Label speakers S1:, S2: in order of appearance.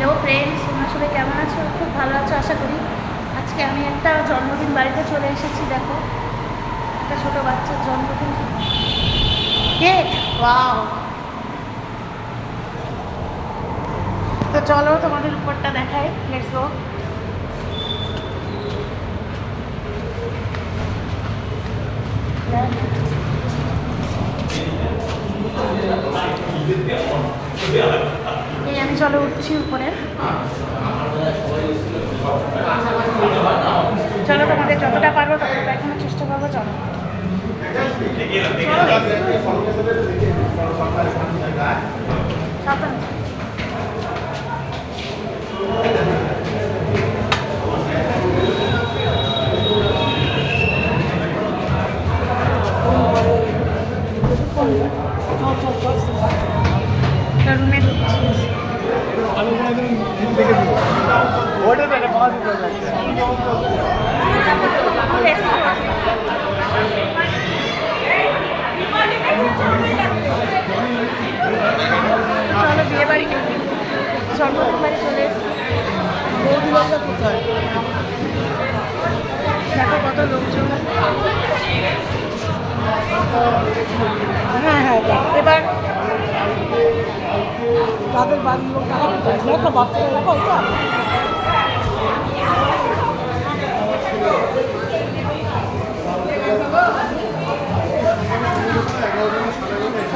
S1: Hello friends, তোমরা সবাই কেমন আছো? খুব ভালো আছো আশা করি। আজকে আমি একটা জন্মদিন বাড়িতে চলে এসেছি। দেখো, একটা ছোটো বাচ্চার জন্মদিন কেক। ওয়াও! তো চলো তোমাদের উপরটা দেখাই। Let's go. এই আমি চলো উঠছি উপরে। চলো তোমাদের যতটা পারবো ততটা দেখানোর চেষ্টা করবো। চলো সাবধানে। রুমে ঢুকছি। চলো বিয়ে বাড়ি, জন্মদিন বাড়ি চলে এসেছি। দেখো কত লোকজন। হ্যাঁ হ্যাঁ, এবার
S2: তাদের বাড়ির লোক বাচ্চারা